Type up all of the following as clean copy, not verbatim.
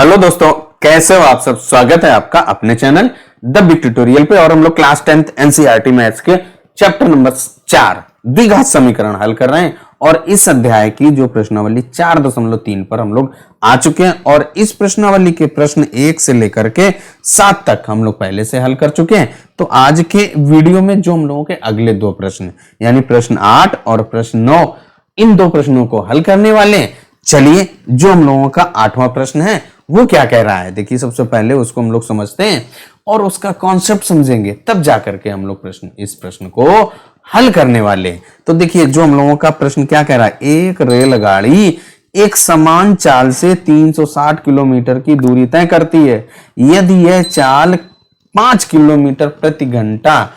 Hello दोस्तों, कैसे हो आप सब। स्वागत है आपका अपने चैनल द बिग ट्यूटोरियल पे। और हम लोग क्लास 10th एनसीईआरटी मैथ्स के चैप्टर नंबर 4 द्विघात समीकरण हल कर रहे हैं। और इस अध्याय की जो प्रश्नावली 4.3 पर हम लोग आ चुके हैं। और इस प्रश्नावली के प्रश्न 1 से लेकर के 7 तक हम लोग पहले से हल कर चुके हैं। तो आज के वीडियो में जो हम लोगों के अगले दो प्रश्न यानी प्रश्न 8 और प्रश्न 9, इन दो प्रश्नों को हल करने वाले हैं। चलिए, जो हम लोगों का 8वां प्रश्न है वो क्या कह रहा है, देखिए सबसे पहले उसको हम लोग समझते हैं और उसका कॉन्सेप्ट समझेंगे, तब जाकर के हम लोग इस प्रश्न को हल करने वाले हैं। तो देखिए, जो हम लोगों का प्रश्न क्या कह रहा है, एक रेलगाड़ी एक समान चाल से 360 किलोमीटर की दूरी तय करती है। यदि यह चाल 5 किलोमीटर प्रति घंटा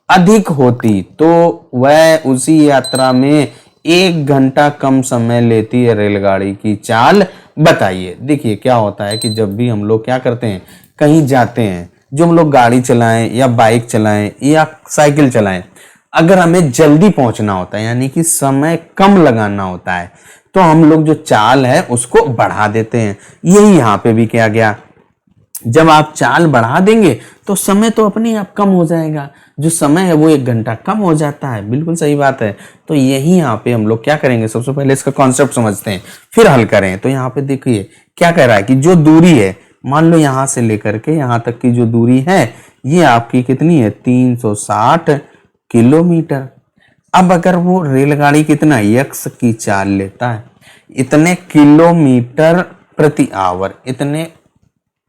अधिक होती तो वह उसी यात्रा में 1 घंटा कम समय लेती है। रेलगाड़ी की चाल बताइए। देखिए क्या होता है कि जब भी हम लोग क्या करते हैं, कहीं जाते हैं, जो हम लोग गाड़ी चलाएं या बाइक चलाएं या साइकिल चलाएं, अगर हमें जल्दी पहुंचना होता है यानी कि समय कम लगाना होता है, तो हम लोग जो चाल है उसको बढ़ा देते हैं। यही यहाँ पे भी किया गया। जब आप चाल बढ़ा देंगे तो समय तो अपने आप कम हो जाएगा, जो समय है वो 1 घंटा कम हो जाता है। बिल्कुल सही बात है। तो यही यहाँ पे हम लोग क्या करेंगे, सबसे पहले इसका कॉन्सेप्ट समझते हैं फिर हल करें। तो यहाँ पे देखिए क्या कह रहा है कि जो दूरी है, मान लो यहाँ से लेकर के यहाँ तक की जो दूरी है ये आपकी कितनी है, 360 किलोमीटर। अब अगर वो रेलगाड़ी कितना यक्स की चाल लेता है, इतने किलोमीटर प्रति आवर, इतने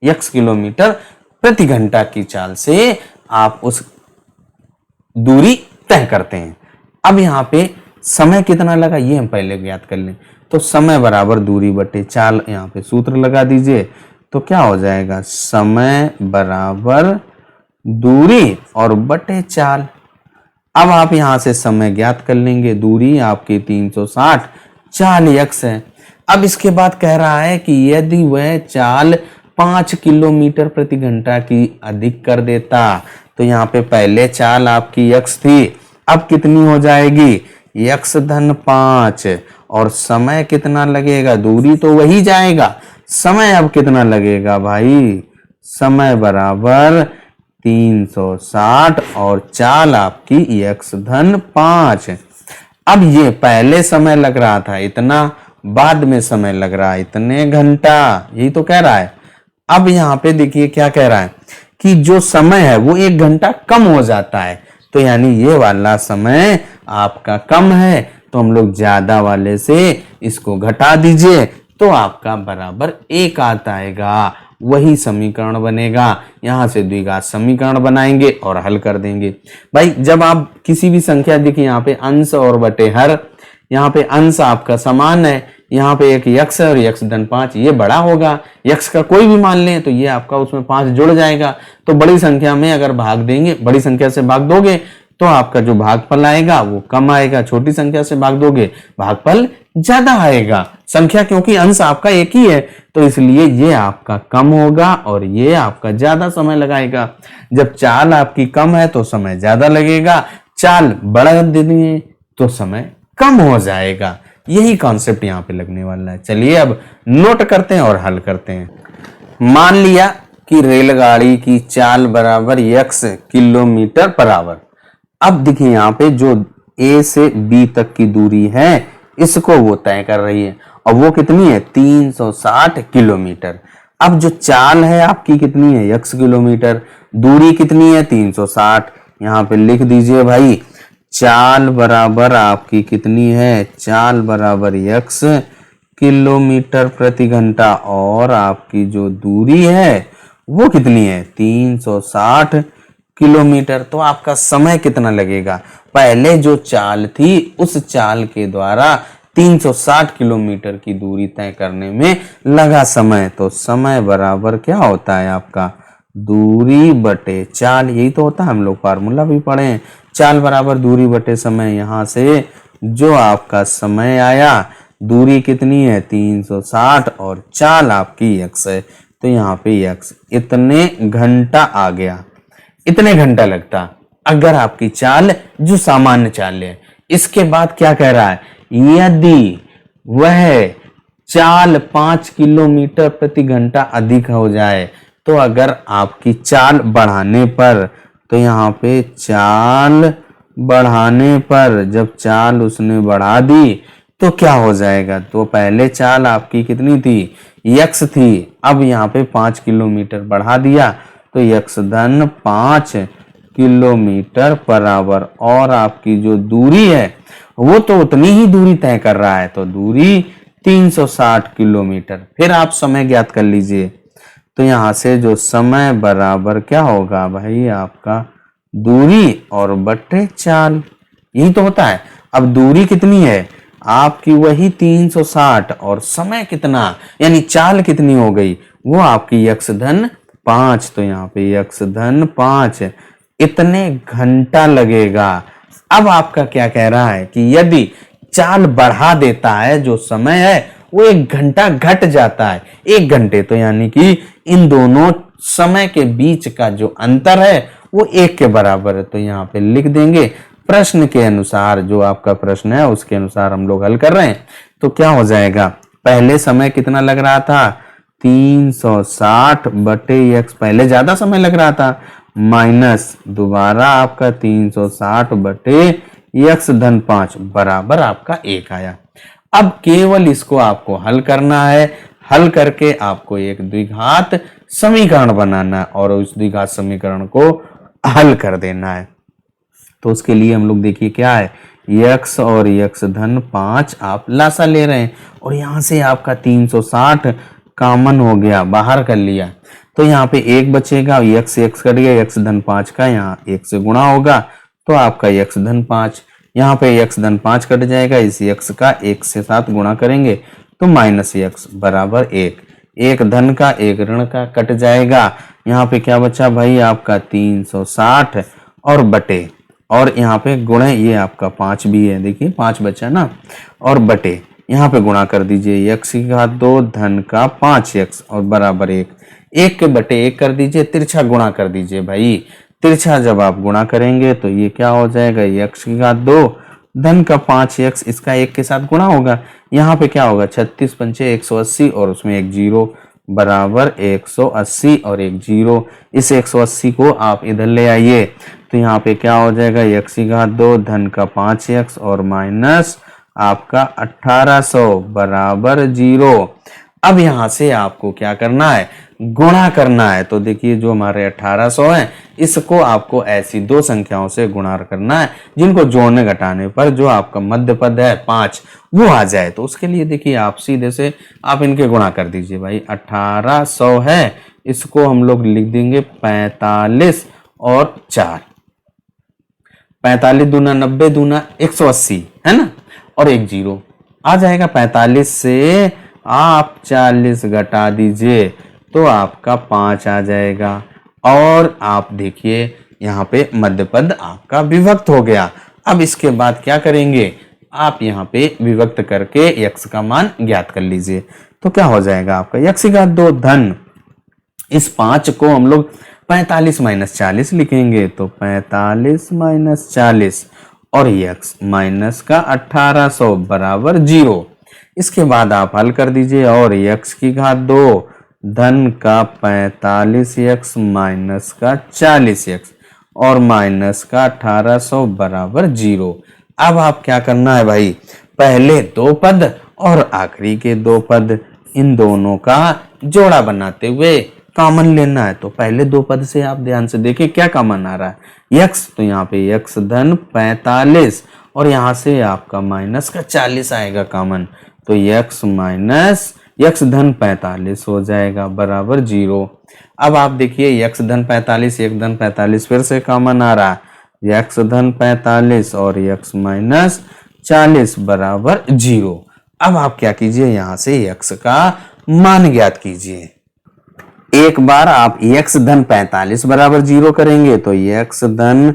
यक्स किलोमीटर प्रति घंटा की चाल से आप उस दूरी तय करते हैं। अब यहाँ पे समय कितना लगा ये हम पहले ज्ञात कर लें। तो समय बराबर दूरी बटे चाल, यहाँ पे सूत्र लगा दीजिए। तो क्या हो जाएगा, समय बराबर दूरी और बटे चाल। अब आप यहां से समय ज्ञात कर लेंगे। दूरी आपकी 360, चाल यक्स है। अब इसके बाद कह रहा है कि यदि वह चाल 5 किलोमीटर प्रति घंटा की अधिक कर देता, तो यहाँ पे पहले चाल आपकी यक्स थी, अब कितनी हो जाएगी, यक्स धन 5। और समय कितना लगेगा, दूरी तो वही जाएगा, समय अब कितना लगेगा भाई, समय बराबर 360 और चाल आपकी यक्स धन 5। अब ये पहले समय लग रहा था इतना, बाद में समय लग रहा है इतने घंटा, यही तो कह रहा है। अब यहाँ पे देखिए क्या कह रहा है कि जो समय है वो 1 घंटा कम हो जाता है। तो यानी ये वाला समय आपका कम है, तो हम लोग ज्यादा वाले से इसको घटा दीजिए, तो आपका बराबर 1 आता है। वही समीकरण बनेगा। यहां से द्विघात समीकरण बनाएंगे और हल कर देंगे। भाई जब आप किसी भी संख्या, देखिए यहाँ पे अंश और बटे हर, यहाँ पे अंश आपका समान है, यहाँ पे एक यक्स है और यक्स धन 5, ये बड़ा होगा। यक्स का कोई भी मान लें तो ये आपका उसमें 5 जुड़ जाएगा। तो बड़ी संख्या में अगर भाग देंगे, बड़ी संख्या से भाग दोगे तो आपका जो भागफल आएगा वो कम आएगा। छोटी संख्या से भाग दोगे भागफल ज्यादा आएगा। संख्या क्योंकि अंश आपका एक ही है, तो इसलिए ये आपका कम होगा और ये आपका ज्यादा समय लगाएगा। जब चाल आपकी कम है तो समय ज्यादा लगेगा, चाल बढ़ा देंगे तो समय कम हो जाएगा। यही कॉन्सेप्ट यहाँ पे लगने वाला है। चलिए अब नोट करते हैं और हल करते हैं। मान लिया कि रेलगाड़ी की चाल बराबर यक्स किलोमीटर पर आवर। अब देखिए यहाँ पे जो ए से बी तक की दूरी है इसको वो तय कर रही है, और वो कितनी है, 360 किलोमीटर। अब जो चाल है आपकी कितनी है, यक्स किलोमीटर, दूरी कितनी है, 360। यहाँ पे लिख दीजिए भाई, चाल बराबर आपकी कितनी है, चाल बराबर यक्स किलोमीटर प्रति घंटा, और आपकी जो दूरी है वो कितनी है, 360 किलोमीटर। तो आपका समय कितना लगेगा, पहले जो चाल थी उस चाल के द्वारा 360 किलोमीटर की दूरी तय करने में लगा समय। तो समय बराबर क्या होता है आपका, दूरी बटे चाल। यही तो होता है, हम लोग फार्मूला भी पढ़े हैं, चाल बराबर दूरी बटे समय। यहां से जो आपका समय आया, दूरी कितनी है 360 और चाल आपकी यक्स है, तो यहाँ पे यक्स इतने घंटा आ गया। इतने घंटा लगता अगर आपकी चाल जो सामान्य चाल है। इसके बाद क्या कह रहा है, यदि वह चाल 5 किलोमीटर प्रति घंटा अधिक हो जाए, तो अगर आपकी चाल बढ़ाने पर, तो यहाँ पे चाल बढ़ाने पर जब चाल उसने बढ़ा दी तो क्या हो जाएगा, तो पहले चाल आपकी कितनी थी, यक्स थी, अब यहाँ पे 5 किलोमीटर बढ़ा दिया तो यक्स धन 5 किलोमीटर बराबर, और आपकी जो दूरी है वो तो उतनी ही दूरी तय कर रहा है, तो दूरी 360 किलोमीटर। फिर आप समय ज्ञात कर लीजिए, तो यहां से जो समय बराबर क्या होगा भाई, आपका दूरी और बट्टे चाल, यही तो होता है। अब दूरी कितनी है आपकी, वही 360, और समय कितना यानी चाल कितनी हो गई, वो आपकी यक्स धन 5, तो यहाँ पे यक्स धन 5 इतने घंटा लगेगा। अब आपका क्या कह रहा है कि यदि चाल बढ़ा देता है, जो समय है वो 1 घंटा घट जाता है, 1 घंटे, तो यानी कि इन दोनों समय के बीच का जो अंतर है वो 1 के बराबर है, तो यहाँ पे लिख देंगे प्रश्न के अनुसार, जो आपका प्रश्न है उसके अनुसार हम लोग हल कर रहे हैं। तो क्या हो जाएगा, पहले समय कितना लग रहा था 360 बटे यक्स, पहले ज्यादा समय लग रहा था, माइनस दोबारा आपका 360 बटे यक्स धन 5 बराबर आपका 1 आया। अब केवल इसको आपको हल करना है, हल करके आपको एक द्विघात समीकरण बनाना है और उस द्विघात समीकरण को हल कर देना है। तो उसके लिए हम लोग देखिए क्या है, यक्स और यक्स धन 5 आप लासा ले रहे हैं, और यहां से आपका 360 कॉमन हो गया, बाहर कर लिया, तो यहाँ पे 1 बचेगा, यक्स यक्स कट गया, यक्स धन 5 का यहाँ 1 से गुणा होगा, तो आपका यक्स धन 5, यहाँ पे यक्स धन 5 कट जाएगा, इस यक्स का 1 से 7 गुणा करेंगे तो माइनस यक्स बराबर 1, 1 धन का 1 ऋण का कट जाएगा, यहाँ पे क्या बचा भाई आपका 360 और बटे, और यहाँ पे गुणे, ये आपका 5 भी है, देखिए 5 बचा ना, और बटे यहाँ पे गुणा कर दीजिए, यक्स की घात 2 धन का 5 यक्स और बराबर 1, 1 के बटे 1 कर दीजिए, तिरछा गुणा कर दीजिए भाई, तिरछा जब आप गुणा करेंगे तो ये क्या हो जाएगा, यक्स की घात 2 धन का 5 यक्स, इसका 1 के साथ गुणा होगा, यहाँ पे क्या होगा 36 पंचे 180 और उसमें एक जीरो बराबर 180 और एक जीरो, इस 180 को आप इधर ले आइए, तो यहाँ पे क्या हो जाएगा, यक्स की घात 2 धन का 5 यक्स और माइनस आपका 1800 बराबर 0। अब यहां से आपको क्या करना है, गुणा करना है, तो देखिए जो हमारे 1800 है, इसको आपको ऐसी दो संख्याओं से गुणा करना है जिनको जोड़ने घटाने पर जो आपका मध्य पद है 5 वो आ जाए। तो उसके लिए देखिए आप सीधे से आप इनके गुणा कर दीजिए भाई, 1800 है, इसको हम लोग लिख देंगे 45 और 4, 45 दूना 90 दूना 180 है ना, और एक जीरो आ जाएगा, 45 से आप 40 घटा दीजिए तो आपका 5 आ जाएगा, और आप देखिए यहाँ पे मध्य पद आपका विभक्त हो गया। अब इसके बाद क्या करेंगे, आप यहाँ पे विभक्त करके यक्स का मान ज्ञात कर लीजिए, तो क्या हो जाएगा आपका यक्स की घात 2 धन, इस 5 को हम लोग 45 माइनस 40 लिखेंगे, तो 45 माइनस 40 और यक्स माइनस का 1800 बराबर 0। इसके बाद आप हल कर दीजिए, और यक्स की घात 2 धन का 45 यक्स माइनस का 40 यक्स और माइनस का 1800 बराबर 0। अब आप क्या करना है भाई, पहले दो पद और आखिरी के दो पद, इन दोनों का जोड़ा बनाते हुए कॉमन लेना है। तो पहले दो पद से आप ध्यान से देखिए क्या कॉमन आ रहा है, यक्स, तो यहाँ पे यक्स धन 45 और यहाँ से आपका माइनस का 40 आएगा कॉमन, तो यक्स माइनस यक्स धन 45 हो जाएगा बराबर 0। अब आप देखिए यक्स धन 45 यक्स धन 45 फिर से कॉमन आ रहा है, यक्स धन 45 और यक्स माइनस 40 बराबर 0। अब आप क्या कीजिए, यहां से यक्स का मान ज्ञात कीजिए। एक बार आप यक्स धन 45 बराबर 0 करेंगे तो यक्स धन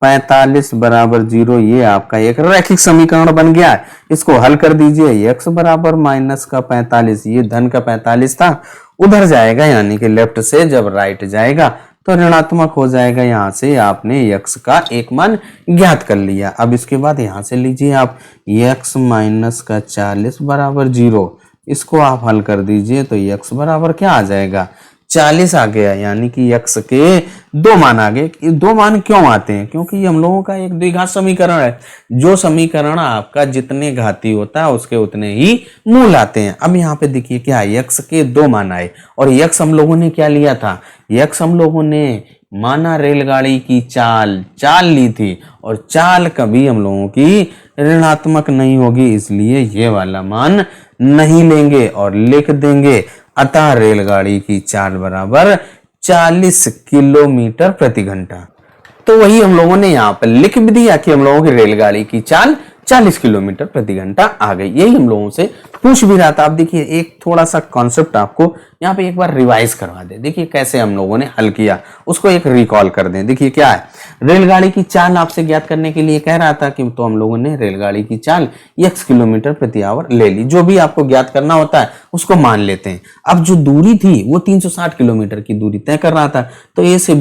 45 बराबर 0, ये आपका एक रैखिक समीकरण बन गया है। इसको हल कर दीजिए, यक्स बराबर माइनस का 45, ये धन का 45 था, उधर जाएगा यानी कि लेफ्ट से जब राइट जाएगा तो ऋणात्मक हो जाएगा। यहां से आपने यक्स का एक मान ज्ञात कर लिया। अब इसके बाद यहां से लीजिए आप यक्स माइनस का 40 बराबर 0, इसको आप हल कर दीजिए तो x बराबर क्या आ जाएगा, 40 आ गया। यानी कि x के दो मान आ गए। दो मान क्यों आते हैं, क्योंकि ये हम लोगों का एक द्विघात समीकरण है। जो समीकरण आपका जितने घाती होता है उसके उतने ही मूल आते हैं। अब यहाँ पे देखिए क्या है, x के दो मान आए और x हम लोगों ने क्या लिया था, x हम लोगों ने माना रेलगाड़ी की चाल ली थी, और चाल कभी हम लोगों की ऋणात्मक नहीं होगी, इसलिए ये वाला मान नहीं लेंगे और लिख देंगे अतः रेलगाड़ी की चाल बराबर 40 किलोमीटर प्रति घंटा। तो वही हम लोगों ने यहाँ पर लिख भी दिया कि हम लोगों की रेलगाड़ी की चाल 40 किलोमीटर प्रति घंटा आ गई। यही हम लोगों से पूछ भी रहा था। आप देखिए एक थोड़ा सा कॉन्सेप्ट आपको यहाँ पे एक बार रिवाइज करवा दे। देखिए कैसे हम लोगों ने हल किया, उसको एक रिकॉल कर दें। देखिए क्या है, रेलगाड़ी की चाल आपसे ज्ञात करने के लिए कह रहा था कि तो हम लोगों ने रेलगाड़ी की चाल x किलोमीटर प्रति आवर ले ली। जो भी आपको ज्ञात करना होता है उसको मान लेते हैं। अब जो दूरी थी वो 360 किलोमीटर की दूरी तय कर रहा था, तो ए से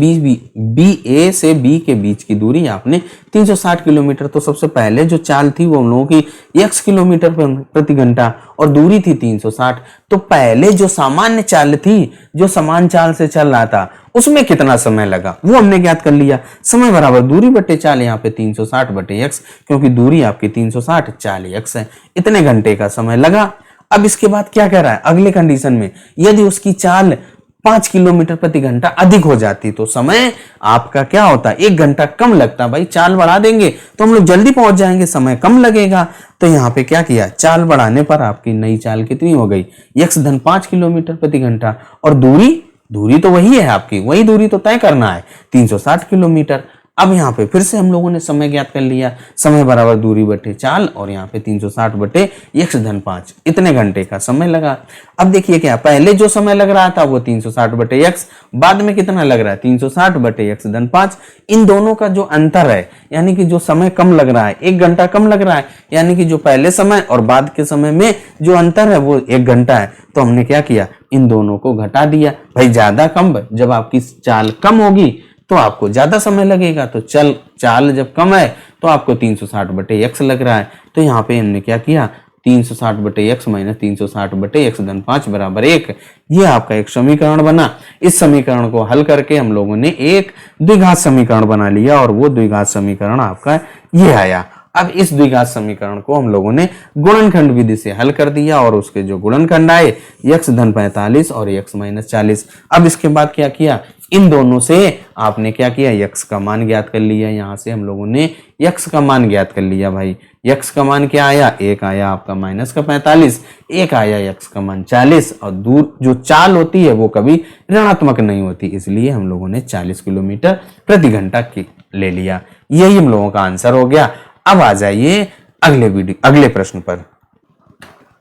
बी के बीच की दूरी आपने 360 किलोमीटर। तो सबसे पहले जो चाल थी वो हम लोगों की x किलोमीटर प्रति घंटा और दूरी थी 360। तो पहले जो सामान्य चाल थी, जो समान चाल से चल रहा था, उसमें कितना समय लगा वो हमने ज्ञात कर लिया। समय बराबर दूरी बटे चाल, यहाँ पे 360 बटे x, क्योंकि दूरी आपकी 360, चाल x है, इतने घंटे का समय लगा। अब इसके बाद क्या कह रहा है, अगले कंडीशन में यदि उसकी चाल 5 किलोमीटर प्रति घंटा अधिक हो जाती तो समय आपका क्या होता, 1 घंटा कम लगता। भाई चाल बढ़ा देंगे तो हम लोग जल्दी पहुंच जाएंगे, समय कम लगेगा। तो यहाँ पे क्या किया, चाल बढ़ाने पर आपकी नई चाल कितनी हो गई, x धन 5 किलोमीटर प्रति घंटा, और दूरी तो वही है आपकी, वही दूरी तो तय करना है 360 किलोमीटर। अब यहाँ पे फिर से हम लोगों ने समय ज्ञात कर लिया, समय बराबर दूरी बटे चाल, और यहाँ पे 360 बटे x धन 5, इतने घंटे का समय लगा। अब देखिए क्या, पहले जो समय लग रहा था वो 360 बटे x, बाद में कितना लग रहा है 360 बटे x धन 5। इन दोनों का जो अंतर है, यानी कि जो समय कम लग रहा है, 1 घंटा कम लग रहा है, यानी कि जो पहले समय और बाद के समय में जो अंतर है वो 1 घंटा है। तो हमने क्या किया, इन दोनों को घटा दिया। भाई ज्यादा कम, जब आपकी चाल कम होगी तो आपको ज्यादा समय लगेगा। तो चाल जब कम है तो आपको 360 बटे x लग रहा है। तो यहाँ पे हमने क्या किया, 360 बटे x माइनस 360 बटे x धन 5 बराबर 1। ये आपका एक समीकरण बना। इस समीकरण को हल करके हम लोगों ने एक द्विघात समीकरण बना लिया, और वो द्विघात समीकरण आपका ये आया। अब इस द्विघात समीकरण को हम लोगों ने गुणनखंड विधि से हल कर दिया, और उसके जो गुणनखंड आए x धन 45 और x माइनस 40। अब इसके बाद क्या किया, इन दोनों से आपने क्या किया, x का मान ज्ञात कर लिया। यहाँ से हम लोगों ने x का मान ज्ञात कर लिया। भाई x का मान क्या आया, एक आया आपका माइनस का 45, एक आया x का मान 40, और दूर जो चाल होती है वो कभी ऋणात्मक नहीं होती, इसलिए हम लोगों ने 40 किलोमीटर प्रति घंटा की ले लिया। यही हम लोगों का आंसर हो गया। अब आ जाइए अगले प्रश्न पर।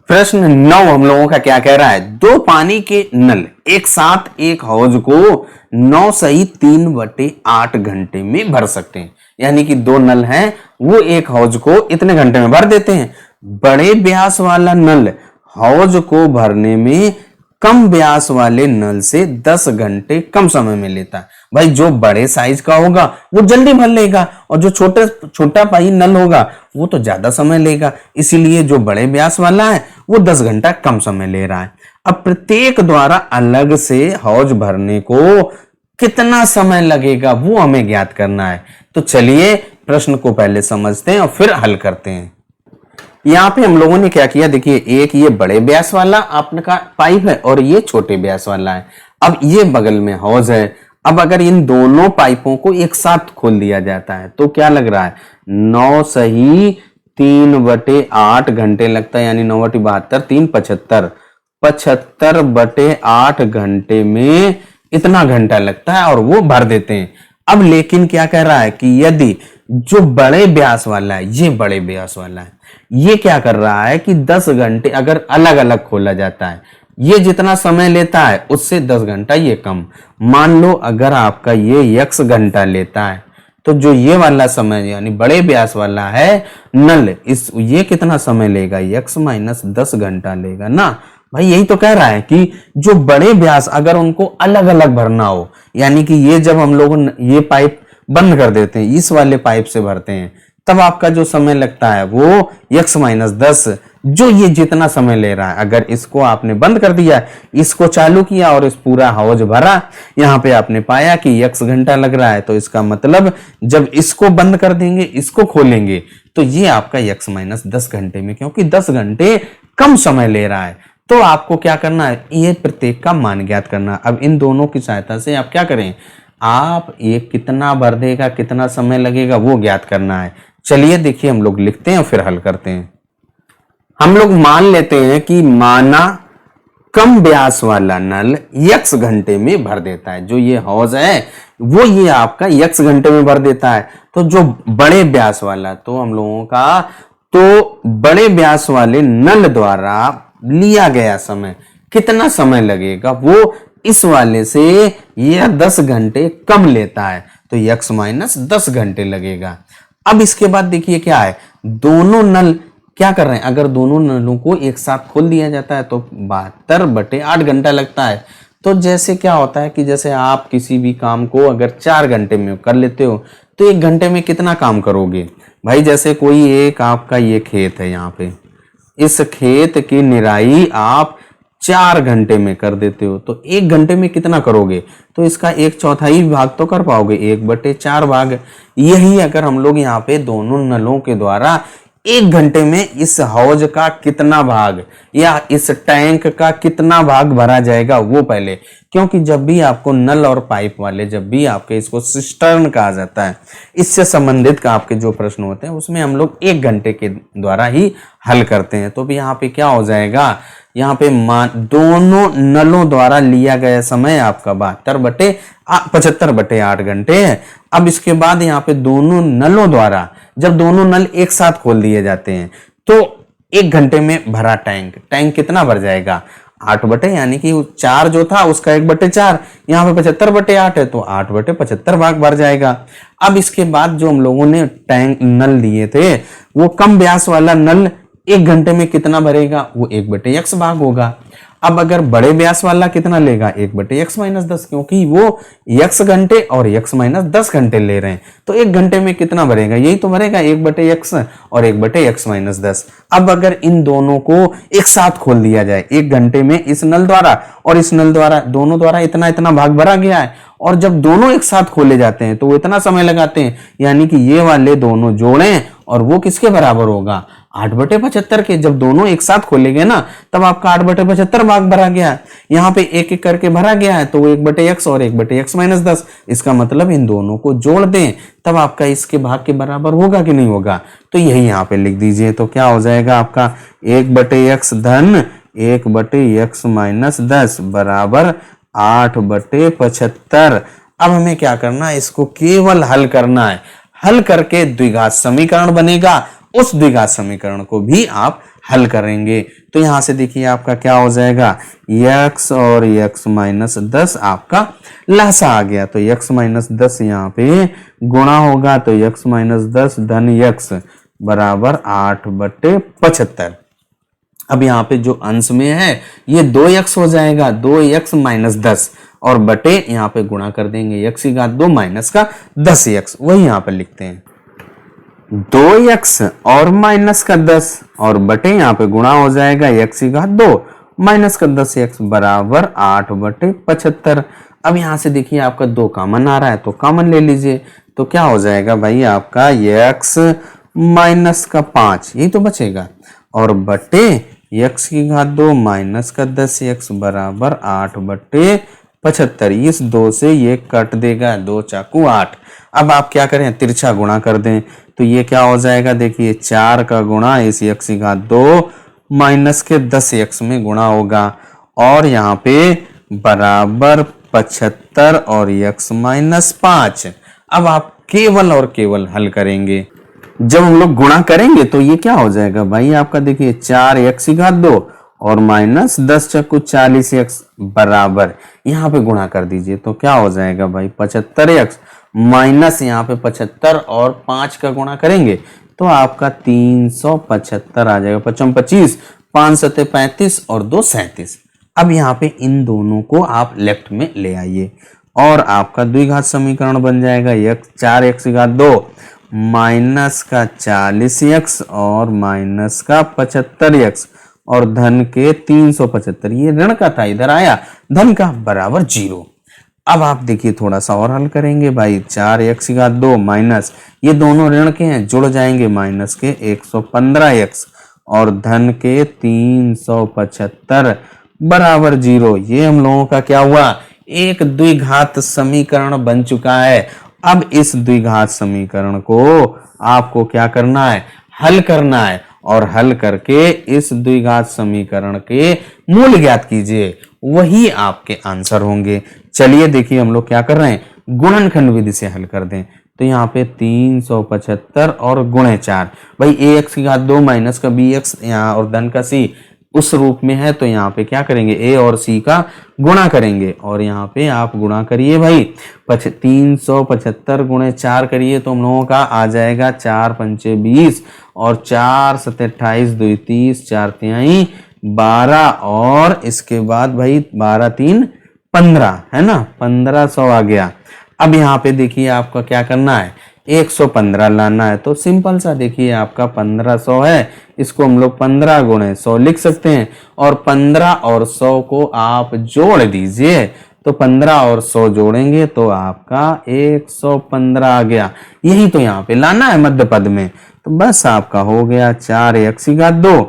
प्रश्न 9 हम लोगों का क्या कह रहा है, दो पानी के नल एक साथ एक हौज को 9 सही 3/8 घंटे में भर सकते हैं। यानी कि दो नल हैं, वो एक हौज को इतने घंटे में भर देते हैं। बड़े व्यास वाला नल हौज को भरने में कम व्यास वाले नल से 10 घंटे कम समय में लेता है। भाई जो बड़े साइज का होगा वो जल्दी भर लेगा, और जो छोटा पाई नल होगा वो तो ज्यादा समय लेगा। इसीलिए जो बड़े व्यास वाला है वो 10 घंटा कम समय ले रहा है। अब प्रत्येक द्वारा अलग से हौज भरने को कितना समय लगेगा वो हमें ज्ञात करना है। तो चलिए प्रश्न को पहले समझते हैं और फिर हल करते हैं। यहाँ पे हम लोगों ने क्या किया, देखिए एक ये बड़े व्यास वाला आपका पाइप है और ये छोटे व्यास वाला है। अब ये बगल में हौज है। अब अगर इन दोनों पाइपों को एक साथ खोल दिया जाता है तो क्या लग रहा है, 9 सही 3/8 घंटे लगता है, यानी 9 बटे 72, 3 75, 75 बटे 8 घंटे में इतना घंटा लगता है और वो भर देते हैं। अब लेकिन क्या कह रहा है कि यदि जो बड़े व्यास वाला है, ये बड़े व्यास वाला है, ये क्या कर रहा है कि 10 घंटे अगर अलग अलग खोला जाता है, ये जितना समय लेता है उससे 10 घंटा ये कम। मान लो अगर आपका ये x घंटा लेता है तो जो ये वाला समय यानी बड़े व्यास वाला है नल, ये कितना समय लेगा, x माइनस 10 घंटा लेगा ना। भाई यही तो कह रहा है कि जो बड़े व्यास अगर उनको अलग अलग भरना हो, यानी कि ये जब हम लोग ये पाइप बंद कर देते हैं, इस वाले पाइप से भरते हैं, तब आपका जो समय लगता है वो x माइनस 10 जो ये जितना समय ले रहा है, अगर इसको आपने बंद कर दिया, इसको चालू किया और इस पूरा हौज भरा, यहाँ पे आपने पाया कि x घंटा लग रहा है, तो इसका मतलब जब इसको बंद कर देंगे, इसको खोलेंगे, तो ये आपका x माइनस 10 घंटे में, क्योंकि 10 घंटे कम समय ले रहा है, तो आपको क्या करना है, ये प्रत्येक का मान ज्ञात करना। अब इन दोनों की सहायता से आप क्या करें, आप ये कितना भर देगा, कितना समय लगेगा, वो ज्ञात करना है। चलिए देखिए, हम लोग लिखते हैं फिर हल करते हैं। हम लोग मान लेते हैं कि माना कम व्यास वाला नल x घंटे में भर देता है, जो ये हौज है वो ये आपका x घंटे में भर देता है। तो जो बड़े व्यास वाला, तो हम लोगों का तो बड़े व्यास वाले नल द्वारा लिया गया समय कितना समय लगेगा, वो इस वाले से यह 10 घंटे कम लेता है, तो x माइनस 10 घंटे लगेगा। अब इसके बाद देखिए क्या है, दोनों नल क्या कर रहे हैं, अगर दोनों नलों को एक साथ खोल दिया जाता है तो 72/8 घंटा लगता है। तो जैसे क्या होता है कि जैसे आप किसी भी काम को अगर 4 घंटे में कर लेते हो, तो 1 घंटे में कितना काम करोगे भाई। जैसे कोई एक आपका ये खेत है, यहाँ पे इस खेत की निराई आप 4 घंटे में कर देते हो, तो 1 घंटे में कितना करोगे, तो इसका 1/4 भाग तो कर पाओगे, 1/4 भाग। यही अगर हम लोग यहाँ पे दोनों नलों के द्वारा 1 घंटे में इस हौज का कितना भाग या इस टैंक का कितना भाग भरा जाएगा, वो पहले, क्योंकि जब भी आपको नल और पाइप वाले, जब भी आपके इसको सिस्टर्न कहा जाता है, इससे संबंधित का आपके जो प्रश्न होते हैं उसमें हम लोग 1 घंटे के द्वारा ही हल करते हैं। तो भी यहाँ पे क्या हो जाएगा, यहाँ पे दोनों नलों द्वारा लिया गया समय आपका 75/8 घंटे है। अब इसके बाद यहाँ पे दोनों नलों द्वारा जब दोनों नल एक साथ खोल दिए जाते हैं, तो 1 घंटे में भरा टैंक कितना भर जाएगा, 8 यानी कि 4 जो था उसका 1/4, यहाँ पे 75/8 है, तो 8/75 भाग भर जाएगा। अब इसके बाद जो हम लोगों ने टैंक नल दिए थे, वो कम व्यास वाला नल 1 घंटे में कितना भरेगा, वो 1/x भाग होगा। अब अगर बड़े व्यास वाला कितना लेगा, 1/x माइनस 10, क्योंकि वो x घंटे और x माइनस 10 घंटे ले रहे हैं, तो 1 घंटे में कितना भरेगा, यही तो भरेगा 1/x और 1/x माइनस 10। अब अगर इन दोनों को एक साथ खोल दिया जाए 1 घंटे में, इस नल द्वारा और इस नल द्वारा, दोनों द्वारा इतना इतना भाग भरा गया है, और जब दोनों एक साथ खोले जाते हैं तो वो इतना समय लगाते हैं, यानी कि ये वाले दोनों जोड़ें और वो किसके बराबर होगा, 8/75 के। जब दोनों एक साथ खोलेंगे ना, तब आपका 8/75 भाग भरा गया। यहाँ पे एक एक करके भरा गया है, तो वो 1/x और 1/x माइनस 10, इसका मतलब इन दोनों को जोड़ दें, तब आपका इसके भाग के बराबर होगा कि नहीं होगा, तो यही यहाँ पे लिख दीजिए। तो क्या हो जाएगा आपका 1/x धन 1/x माइनस 10 बराबर 8/75। अब हमें क्या करना है, इसको केवल हल करना है, हल करके द्विघात समीकरण बनेगा, उस द्विघात समीकरण को भी आप हल करेंगे। तो यहां से देखिए आपका क्या हो जाएगा, x और x माइनस 10 आपका लसा आ गया, तो x माइनस 10 यहाँ पे गुणा होगा, तो x माइनस 10 धन x बराबर 8/75। अब यहाँ पे जो अंश में है ये 2x हो जाएगा, 2x माइनस 10, और बटे यहाँ पे गुणा कर देंगे x की घात 2 माइनस का 10x, वही यहाँ पे लिखते हैं 2x और माइनस का 10, और बटे यहाँ पे गुणा हो जाएगा x की घात 2 माइनस का 10x बराबर 8/75। अब यहाँ से देखिए आपका 2 कॉमन आ रहा है, तो कॉमन ले लीजिए, तो क्या हो जाएगा भाई आपका x माइनस का 5, यही तो बचेगा, और बटे x की घात 2 माइनस का 10x बराबर 8/75। इस 2 से ये कट देगा, 2 चाकू 8। अब आप क्या करें, तिरछा गुणा कर दें, तो ये क्या हो जाएगा, देखिए 4 का गुणा इस x की घात 2 माइनस के 10x में गुणा होगा, और यहाँ पे बराबर 75 और x माइनस 5। अब आप केवल और केवल हल करेंगे, जब हम लोग गुणा करेंगे तो ये क्या हो जाएगा भाई आपका, देखिए 4x की घात 2 और माइनस 10 चक्कू 40x बराबर, यहाँ पे गुणा कर दीजिए, तो क्या हो जाएगा भाई 75x माइनस यहाँ पे 75 और 5 का गुणा करेंगे तो आपका 375 आ जाएगा, 25 5 सत्ते 35 और 2 37। अब यहाँ पे इन दोनों को आप लेफ्ट में ले आइए और आपका द्विघात समीकरण बन जाएगा 4x की घात 2 माइनस का 40x और माइनस का 75x और धन के 375, ये ऋण का था, इधर आया धन का बराबर 0। अब आप देखिए थोड़ा सा और हल करेंगे भाई, 4x का 2 माइनस, ये दोनों ऋण के हैं, जुड़ जाएंगे, माइनस के 115x और धन के 375 बराबर 0। ये हम लोगों का क्या हुआ, एक द्विघात समीकरण बन चुका है। अब इस द्विघात समीकरण को आपको क्या करना है, हल करना है, और हल करके इस द्विघात समीकरण के मूल ज्ञात कीजिए, वही आपके आंसर होंगे। चलिए देखिए हम लोग क्या कर रहे हैं, गुणनखंड विधि से हल कर दें। तो यहाँ पे 375 और गुणे 4, भाई ax की घात 2 माइनस का bx यहाँ और धन का c उस रूप में है, तो यहाँ पे क्या करेंगे, a और c का गुणा करेंगे, और यहाँ पे आप गुणा करिए भाई, 375 गुणे 4 करिए तो हम लोगों का आ जाएगा 4 पंचे 20 और 4 सत्ते 28 2 30 4 तिहाई 12 और इसके बाद भाई 12 3 15 है ना, 1500 आ गया। अब यहाँ पे देखिए आपका क्या करना है, 115 लाना है, तो सिंपल सा देखिए आपका 1500 है, इसको हम लोग 15 गुणे 100 लिख सकते हैं, और 15 और 100 को आप जोड़ दीजिए, तो 15 और 100 जोड़ेंगे तो आपका 115 आ गया। यही तो यहाँ पे लाना है मध्य पद में, तो बस आपका हो गया 4x का 2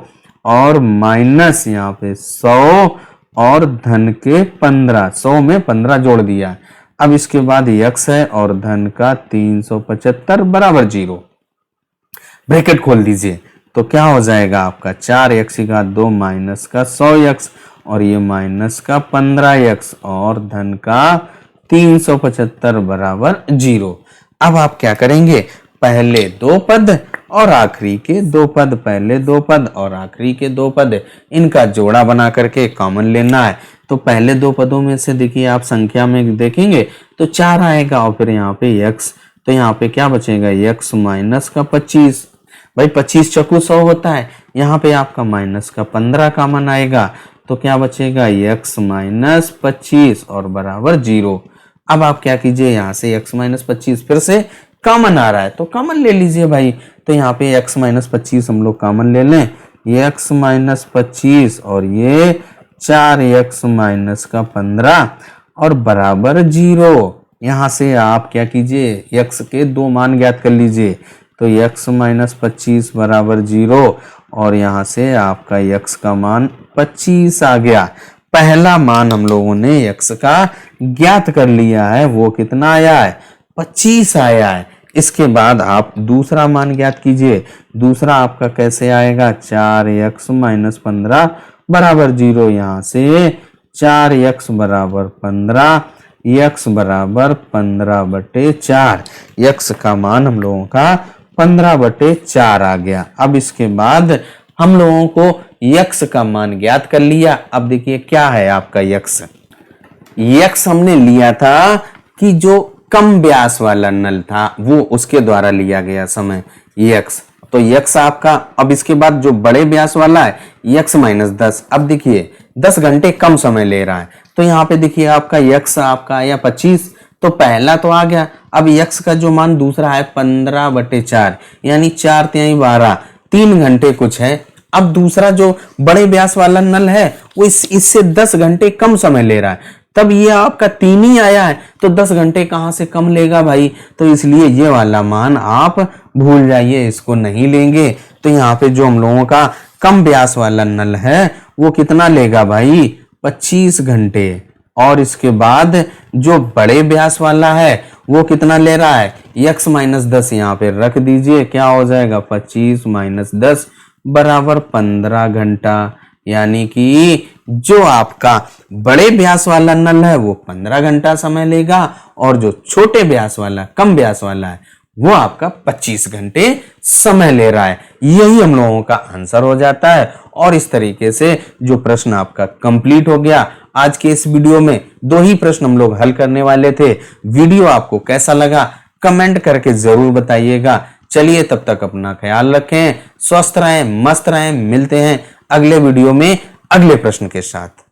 और माइनस यहाँ पे 100 और धन के 15, 100 में 15 जोड़ दिया। अब इसके बाद x है और धन का 375 बराबर 0, ब्रैकेट खोल दीजिए, तो क्या हो जाएगा आपका 4x का 2 माइनस का 100x और ये माइनस का 15x और धन का 375 बराबर 0। अब आप क्या करेंगे, पहले दो पद और आखिरी के दो पद, पहले दो पद और आखिरी के दो पद, इनका जोड़ा बना करके कॉमन लेना है। तो पहले दो पदों में से देखिए आप संख्या में देखेंगे तो 4 आएगा, और फिर यहाँ पे x, तो यहाँ पे क्या बचेगा, x माइनस का 25, भाई 25 चौकू 100 होता है, यहाँ पे आपका माइनस का 15 कॉमन आएगा, तो क्या बचेगा x माइनस 25 और बराबर 0। अब आप क्या कीजिए, यहाँ से x माइनस 25 फिर से कॉमन आ रहा है तो कॉमन ले लीजिए भाई, तो यहाँ पे x माइनस 25 हम लोग कॉमन ले लें, ये x माइनस 25 और ये 4x माइनस का 15 और बराबर 0। यहाँ से आप क्या कीजिए, x के दो मान ज्ञात कर लीजिए, तो x माइनस 25 बराबर 0 और यहाँ से आपका x का मान 25 आ गया। पहला मान हम लोगों ने x का ज्ञात कर लिया है, वो कितना आया है, 25 आया है। इसके बाद आप दूसरा मान ज्ञात कीजिए, दूसरा आपका कैसे आएगा, 4x माइनस 15 बराबर 0, यहाँ से 4x बराबर 15, x बराबर 15/4, x का मान हम लोगों का 15/4 आ गया। अब इसके बाद हम लोगों को x का मान ज्ञात कर लिया। अब देखिए क्या है आपका x हमने लिया था कि जो कम व्यास वाला नल था वो उसके द्वारा लिया गया समय x, तो x आपका, अब इसके बाद जो बड़े व्यास वाला है x माइनस 10, अब देखिए 10 घंटे कम समय ले रहा है, तो यहाँ पे देखिए आपका x आपका आया 25, तो पहला तो आ गया। अब x का जो मान दूसरा है 15/4 यानी 4 तिहाई 12, 3 घंटे कुछ है। अब दूसरा जो बड़े व्यास वाला नल है वो इससे 10 घंटे कम समय ले रहा है, तब ये आपका 3 ही आया है, तो 10 घंटे कहां से कम लेगा भाई, तो इसलिए ये वाला मान आप भूल जाइए, इसको नहीं लेंगे। तो यहाँ पे जो हम लोगों का कम व्यास वाला नल है वो कितना लेगा भाई, 25 घंटे, और इसके बाद जो बड़े व्यास वाला है वो कितना ले रहा है, x माइनस 10 यहाँ पे रख दीजिए, क्या हो जाएगा 25 माइनस 10 बराबर 15 घंटा, यानी कि जो आपका बड़े व्यास वाला नल है वो 15 घंटा समय लेगा, और जो छोटे व्यास वाला कम व्यास वाला है वो आपका 25 घंटे समय ले रहा है। यही हम लोगों का आंसर हो जाता है। और इस तरीके से जो प्रश्न आपका कंप्लीट हो गया। आज के इस वीडियो में 2 ही प्रश्न हम लोग हल करने वाले थे। वीडियो आपको कैसा लगा कमेंट करके जरूर बताइएगा। चलिए तब तक अपना ख्याल रखें, स्वस्थ रहें, मस्त रहें। मिलते हैं अगले वीडियो में अगले प्रश्न के साथ।